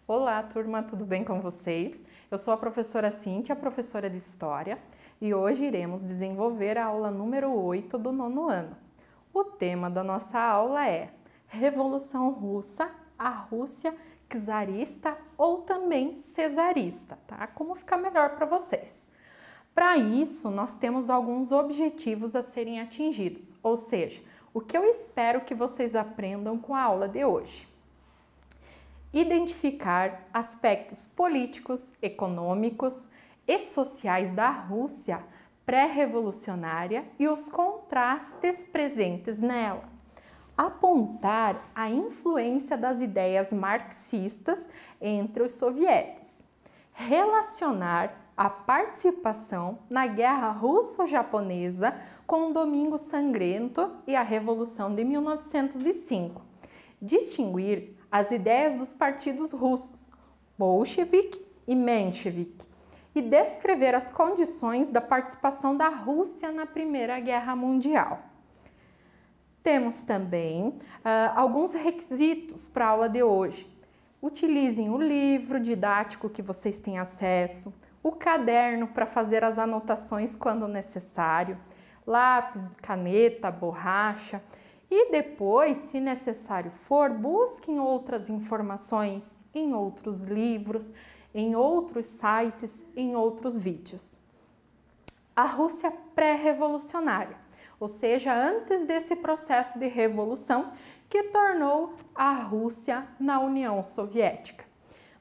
Olá, turma, tudo bem com vocês? Eu sou a professora Cíntia, professora de História, e hoje iremos desenvolver a aula número 8 do nono ano. O tema da nossa aula é Revolução Russa, a Rússia czarista ou também cesarista, tá? Como ficar melhor para vocês. Para isso, nós temos alguns objetivos a serem atingidos, ou seja, o que eu espero que vocês aprendam com a aula de hoje. Identificar aspectos políticos, econômicos e sociais da Rússia pré-revolucionária e os contrastes presentes nela. Apontar a influência das ideias marxistas entre os sovietes. Relacionar a participação na Guerra Russo-Japonesa com o Domingo Sangrento e a Revolução de 1905. Distinguir as ideias dos partidos russos, bolchevique e menchevique, e descrever as condições da participação da Rússia na Primeira Guerra Mundial. Temos também alguns requisitos para a aula de hoje. Utilizem o livro didático que vocês têm acesso, o caderno para fazer as anotações quando necessário, lápis, caneta, borracha. E depois, se necessário for, busquem outras informações em outros livros, em outros sites, em outros vídeos. A Rússia pré-revolucionária, ou seja, antes desse processo de revolução que tornou a Rússia na União Soviética.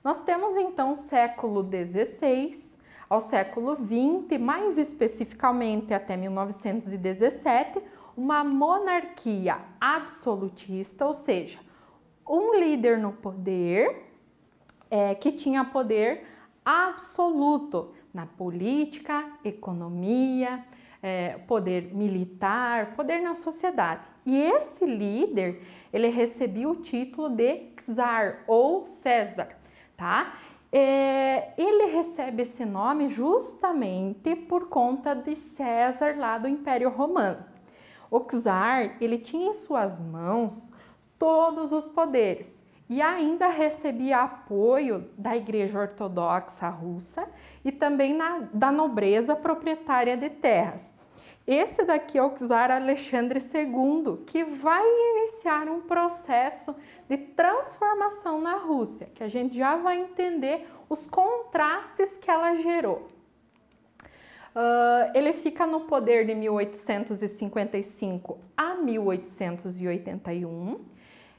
Nós temos então o século XVI ao século XX, mais especificamente até 1917, uma monarquia absolutista, ou seja, um líder no poder que tinha poder absoluto na política, economia, poder militar, poder na sociedade. E esse líder, ele recebia o título de czar ou César, tá? Ele recebe esse nome justamente por conta de César lá do Império Romano. O czar, ele tinha em suas mãos todos os poderes e ainda recebia apoio da Igreja Ortodoxa Russa e também da nobreza proprietária de terras. Esse daqui é o czar Alexandre II, que vai iniciar um processo de transformação na Rússia, que a gente já vai entender os contrastes que ela gerou. Ele fica no poder de 1855 a 1881.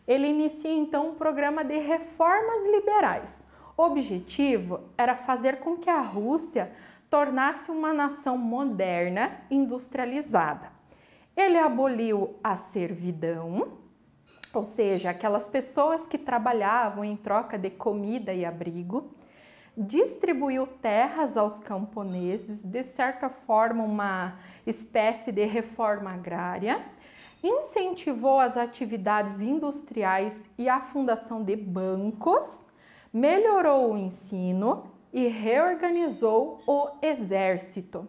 Ele inicia então um programa de reformas liberais. O objetivo era fazer com que a Rússia tornasse uma nação moderna, industrializada. Ele aboliu a servidão, ou seja, aquelas pessoas que trabalhavam em troca de comida e abrigo, distribuiu terras aos camponeses, de certa forma uma espécie de reforma agrária, incentivou as atividades industriais e a fundação de bancos, melhorou o ensino e reorganizou o exército.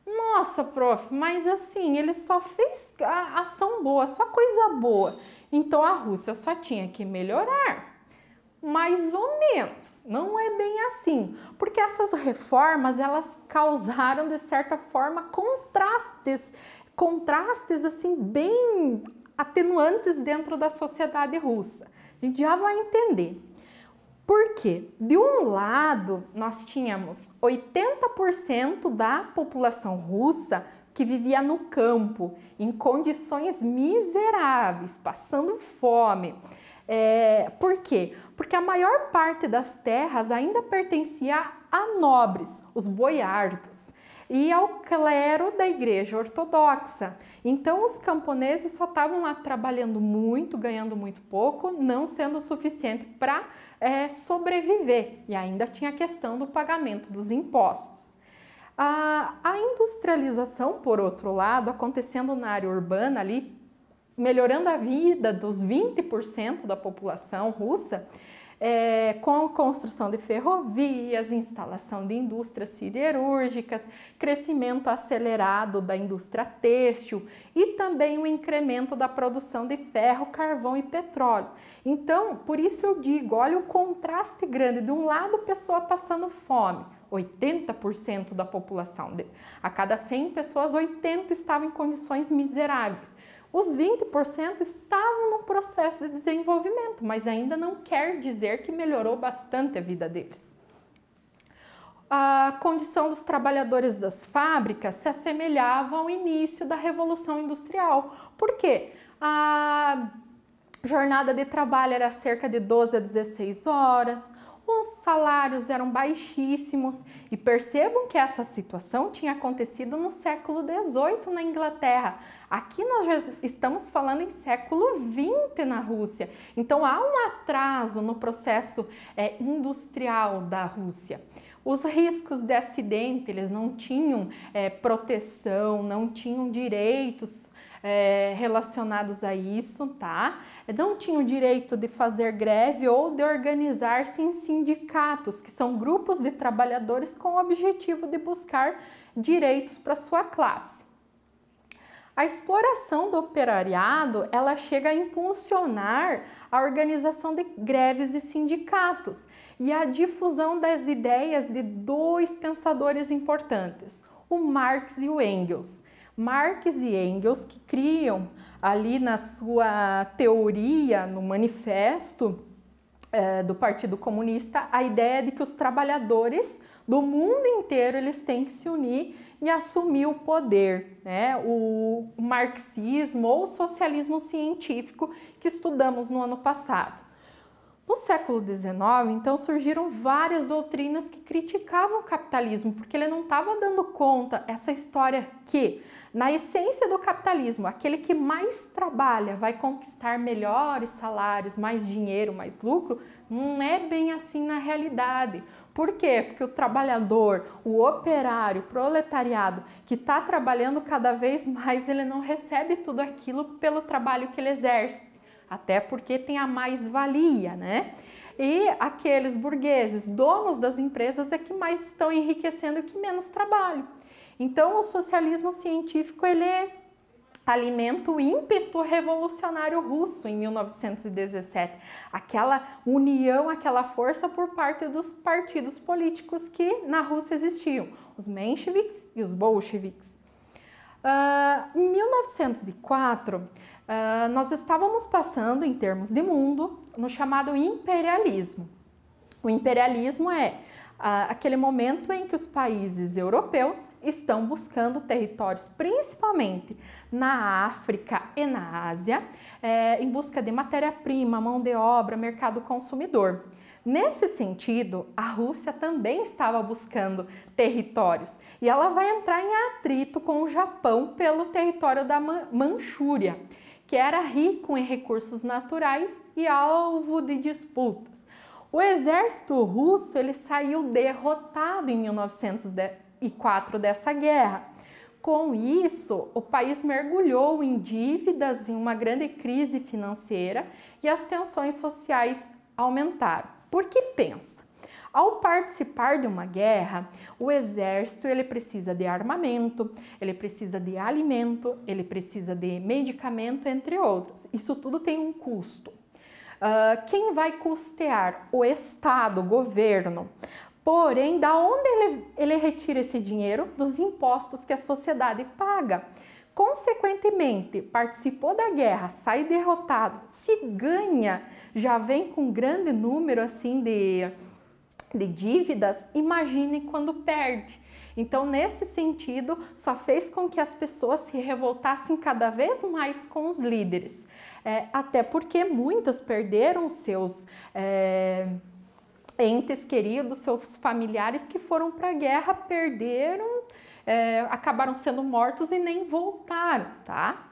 Nossa, prof, mas assim, ele só fez ação boa, só coisa boa. Então a Rússia só tinha que melhorar. Mais ou menos, não é bem assim, porque essas reformas, elas causaram de certa forma contrastes assim bem atenuantes dentro da sociedade russa. A gente já vai entender. Por quê? De um lado, nós tínhamos 80% da população russa que vivia no campo, em condições miseráveis, passando fome. Por quê? Porque a maior parte das terras ainda pertencia a nobres, os boiardos, e ao clero da Igreja Ortodoxa. Então, os camponeses só estavam lá trabalhando muito, ganhando muito pouco, não sendo o suficiente para sobreviver. E ainda tinha a questão do pagamento dos impostos. A industrialização, por outro lado, acontecendo na área urbana ali, melhorando a vida dos 20% da população russa, com a construção de ferrovias, instalação de indústrias siderúrgicas, crescimento acelerado da indústria têxtil e também o incremento da produção de ferro, carvão e petróleo. Então, por isso eu digo, olha o contraste grande, de um lado pessoa passando fome, 80% da população, a cada 100 pessoas, 80 estavam em condições miseráveis. Os 20% estavam no processo de desenvolvimento, mas ainda não quer dizer que melhorou bastante a vida deles. A condição dos trabalhadores das fábricas se assemelhava ao início da Revolução Industrial. Por quê? A jornada de trabalho era cerca de 12 a 16 horas, os salários eram baixíssimos e percebam que essa situação tinha acontecido no século XVIII na Inglaterra. Aqui nós já estamos falando em século XX na Rússia, então há um atraso no processo industrial da Rússia. Os riscos de acidente, eles não tinham proteção, não tinham direitos relacionados a isso, tá? Não tinham direito de fazer greve ou de organizar-se em sindicatos, que são grupos de trabalhadores com o objetivo de buscar direitos para sua classe. A exploração do operariado, ela chega a impulsionar a organização de greves e sindicatos e a difusão das ideias de dois pensadores importantes, o Marx e o Engels. Marx e Engels, que criam ali na sua teoria, no manifesto do Partido Comunista, a ideia de que os trabalhadores do mundo inteiro eles têm que se unir e assumir o poder, né? O marxismo ou o socialismo científico que estudamos no ano passado. No século XIX, então, surgiram várias doutrinas que criticavam o capitalismo, porque ele não estava dando conta essa história que, na essência do capitalismo, aquele que mais trabalha vai conquistar melhores salários, mais dinheiro, mais lucro, não é bem assim na realidade. Por quê? Porque o trabalhador, o operário, o proletariado que está trabalhando cada vez mais, ele não recebe tudo aquilo pelo trabalho que ele exerce. Até porque tem a mais-valia, né? E aqueles burgueses, donos das empresas, é que mais estão enriquecendo e que menos trabalham. Então, o socialismo científico, ele alimenta o ímpeto revolucionário russo em 1917. Aquela união, aquela força por parte dos partidos políticos que na Rússia existiam, os mencheviques e os bolcheviques. Em 1904, nós estávamos passando, em termos de mundo, no chamado imperialismo. O imperialismo é aquele momento em que os países europeus estão buscando territórios, principalmente na África e na Ásia, em busca de matéria-prima, mão de obra, mercado consumidor. Nesse sentido, a Rússia também estava buscando territórios e ela vai entrar em atrito com o Japão pelo território da Manchúria, que era rico em recursos naturais e alvo de disputas. O exército russo ele saiu derrotado em 1904 dessa guerra. Com isso, o país mergulhou em dívidas, em uma grande crise financeira e as tensões sociais aumentaram. Porque pensa, ao participar de uma guerra, o exército ele precisa de armamento, ele precisa de alimento, ele precisa de medicamento, entre outros. Isso tudo tem um custo. Quem vai custear? O Estado, o governo. Porém, da onde ele retira esse dinheiro? Dos impostos que a sociedade paga. Consequentemente, participou da guerra, sai derrotado, se ganha, já vem com um grande número assim de dívidas, imagine quando perde. Então, nesse sentido, só fez com que as pessoas se revoltassem cada vez mais com os líderes. Até porque muitas perderam seus entes queridos, seus familiares que foram para a guerra, perderam, acabaram sendo mortos e nem voltaram, tá?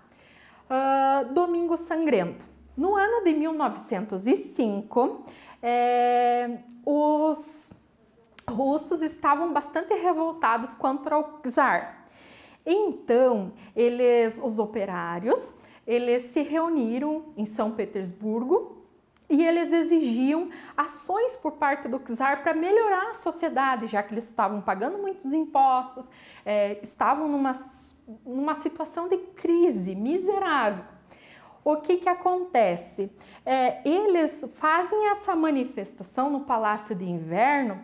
Domingo Sangrento. No ano de 1905, os russos estavam bastante revoltados contra o czar. Então, os operários, eles se reuniram em São Petersburgo e eles exigiam ações por parte do czar para melhorar a sociedade, já que eles estavam pagando muitos impostos, estavam numa situação de crise miserável. O que acontece? Eles fazem essa manifestação no Palácio de Inverno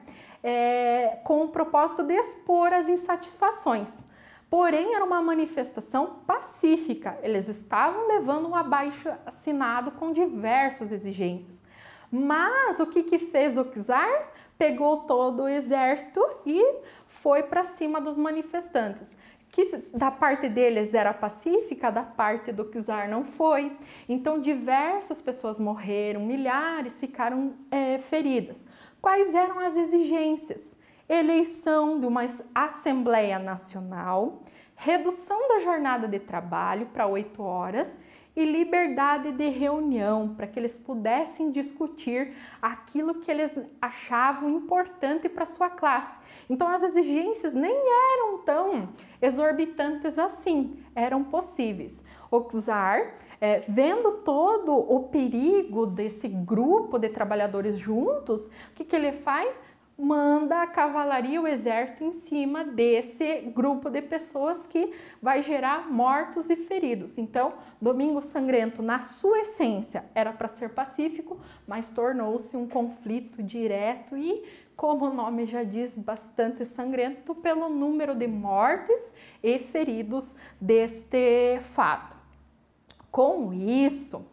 com o propósito de expor as insatisfações. Porém, era uma manifestação pacífica. Eles estavam levando um abaixo-assinado com diversas exigências. Mas o que fez o czar? Pegou todo o exército e foi para cima dos manifestantes. Que da parte deles era pacífica, da parte do czar não foi. Então, diversas pessoas morreram, milhares ficaram feridas. Quais eram as exigências? Eleição de uma Assembleia Nacional, redução da jornada de trabalho para 8 horas e liberdade de reunião, para que eles pudessem discutir aquilo que eles achavam importante para sua classe. Então, as exigências nem eram tão exorbitantes assim, eram possíveis. O czar, vendo todo o perigo desse grupo de trabalhadores juntos, o que ele faz? Manda a cavalaria, o exército em cima desse grupo de pessoas que vai gerar mortos e feridos. Então, Domingo Sangrento, na sua essência, era para ser pacífico, mas tornou-se um conflito direto e, como o nome já diz, bastante sangrento pelo número de mortes e feridos deste fato. Com isso,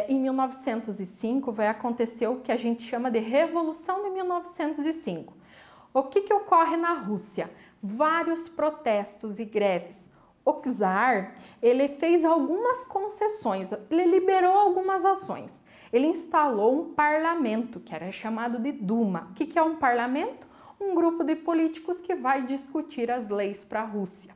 em 1905 vai acontecer o que a gente chama de Revolução de 1905. O que ocorre na Rússia? Vários protestos e greves. O czar, ele fez algumas concessões, ele liberou algumas ações. Ele instalou um parlamento, que era chamado de Duma. O que é um parlamento? Um grupo de políticos que vai discutir as leis para a Rússia.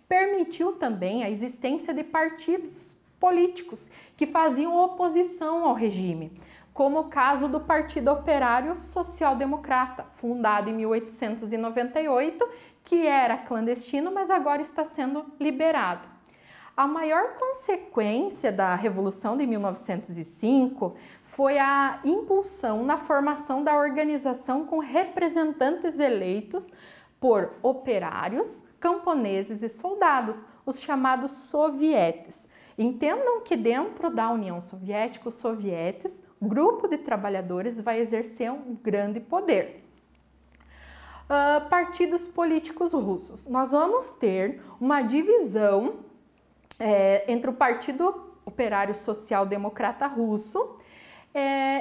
Permitiu também a existência de partidos políticos que faziam oposição ao regime, como o caso do Partido Operário Social Democrata, fundado em 1898, que era clandestino, mas agora está sendo liberado. A maior consequência da Revolução de 1905 foi a impulsão na formação da organização com representantes eleitos por operários, camponeses e soldados, os chamados sovietes. Entendam que dentro da União Soviética, os sovietes, grupo de trabalhadores, vai exercer um grande poder. Partidos políticos russos. Nós vamos ter uma divisão entre o Partido Operário Social Democrata Russo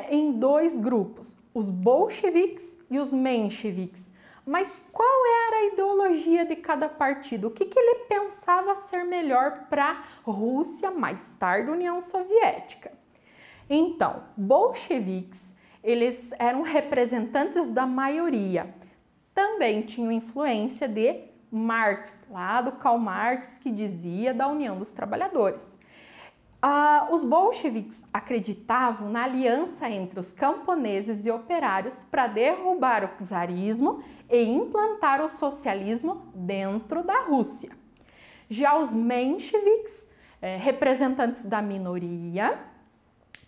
em dois grupos, os bolcheviques e os mencheviques. Mas qual era a ideologia de cada partido? O que ele pensava ser melhor para a Rússia, mais tarde União Soviética? Então, bolcheviques, eles eram representantes da maioria. Também tinham influência de Marx, lá do Karl Marx, que dizia da União dos Trabalhadores. Os bolcheviques acreditavam na aliança entre os camponeses e operários para derrubar o czarismo e implantar o socialismo dentro da Rússia. Já os mencheviques, representantes da minoria,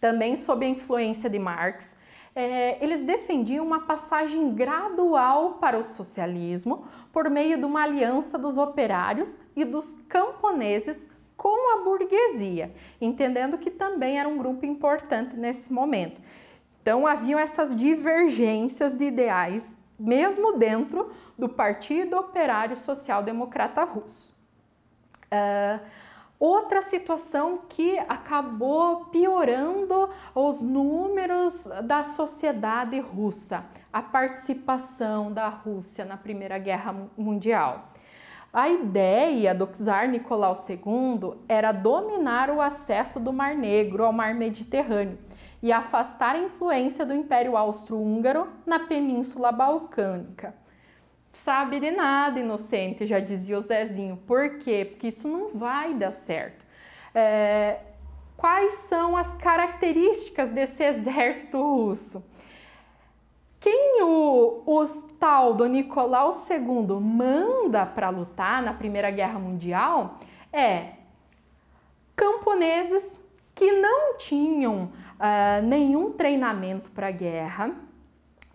também sob a influência de Marx, eles defendiam uma passagem gradual para o socialismo por meio de uma aliança dos operários e dos camponeses com a burguesia, entendendo que também era um grupo importante nesse momento. Então, haviam essas divergências de ideais, mesmo dentro do Partido Operário Social Democrata Russo. Outra situação que acabou piorando os números da sociedade russa, a participação da Rússia na Primeira Guerra Mundial. A ideia do czar Nicolau II era dominar o acesso do Mar Negro ao Mar Mediterrâneo e afastar a influência do Império Austro-Húngaro na Península Balcânica. Sabe de nada, inocente, já dizia o Zezinho. Por quê? Porque isso não vai dar certo. Quais são as características desse exército russo? Quem o tal do Nicolau II manda para lutar na Primeira Guerra Mundial é camponeses que não tinham nenhum treinamento para a guerra,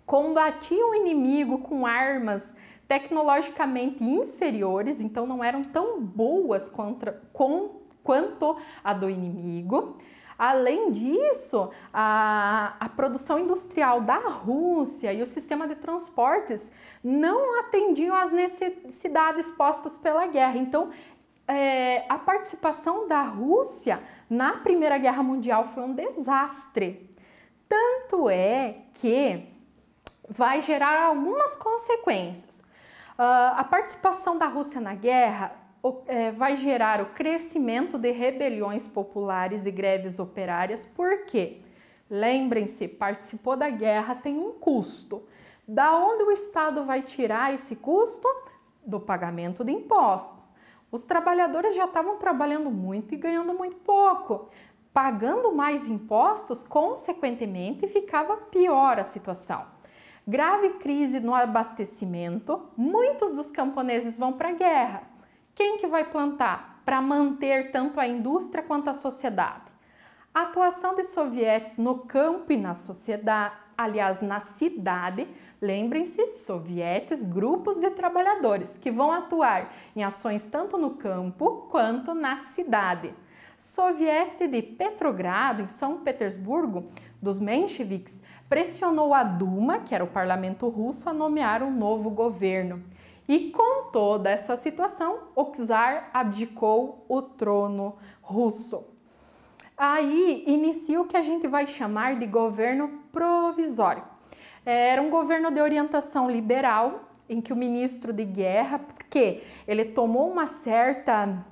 combatiam o inimigo com armas tecnologicamente inferiores, então não eram tão boas quanto a do inimigo. Além disso, a produção industrial da Rússia e o sistema de transportes não atendiam às necessidades postas pela guerra. Então, a participação da Rússia na Primeira Guerra Mundial foi um desastre. Tanto é que vai gerar algumas consequências. A participação da Rússia na guerra vai gerar o crescimento de rebeliões populares e greves operárias. Por quê? Lembrem-se, participou da guerra tem um custo. Da onde o Estado vai tirar esse custo? Do pagamento de impostos. Os trabalhadores já estavam trabalhando muito e ganhando muito pouco. Pagando mais impostos, consequentemente, ficava pior a situação. Grave crise no abastecimento, muitos dos camponeses vão para a guerra. Quem que vai plantar para manter tanto a indústria quanto a sociedade? A atuação de sovietes no campo e na sociedade, aliás, na cidade, lembrem-se, sovietes, grupos de trabalhadores que vão atuar em ações tanto no campo quanto na cidade. Soviete de Petrogrado, em São Petersburgo, dos mencheviques, pressionou a Duma, que era o parlamento russo, a nomear um novo governo. E com toda essa situação, o czar abdicou o trono russo. Aí inicia o que a gente vai chamar de governo provisório. Era um governo de orientação liberal, em que o ministro de guerra, porque ele tomou uma certa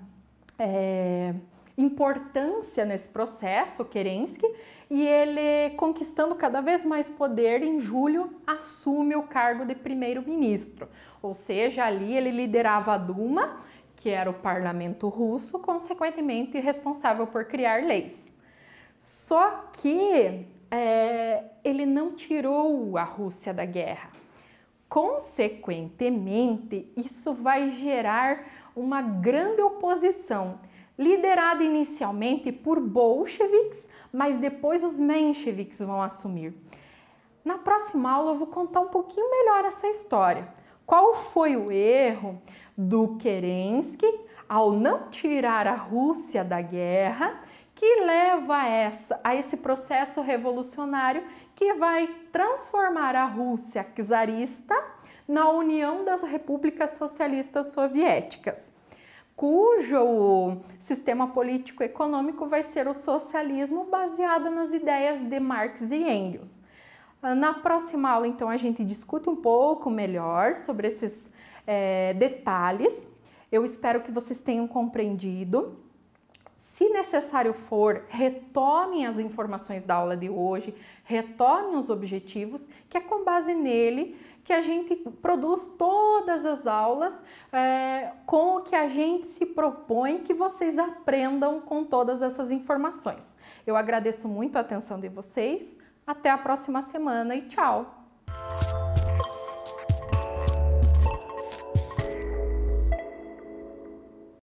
importância nesse processo, Kerensky, e ele, conquistando cada vez mais poder, em julho assume o cargo de primeiro-ministro. Ou seja, ali ele liderava a Duma, que era o parlamento russo, consequentemente responsável por criar leis. Só que ele não tirou a Rússia da guerra. Consequentemente, isso vai gerar uma grande oposição, liderada inicialmente por bolcheviques, mas depois os mencheviques vão assumir. Na próxima aula eu vou contar um pouquinho melhor essa história. Qual foi o erro do Kerensky ao não tirar a Rússia da guerra, que leva a esse processo revolucionário que vai transformar a Rússia czarista na União das Repúblicas Socialistas Soviéticas, cujo sistema político-econômico vai ser o socialismo baseado nas ideias de Marx e Engels. Na próxima aula, então, a gente discute um pouco melhor sobre esses detalhes. Eu espero que vocês tenham compreendido. Se necessário for, retomem as informações da aula de hoje, retomem os objetivos, que é com base nele que a gente produz todas as aulas com o que a gente se propõe que vocês aprendam com todas essas informações. Eu agradeço muito a atenção de vocês, até a próxima semana e tchau!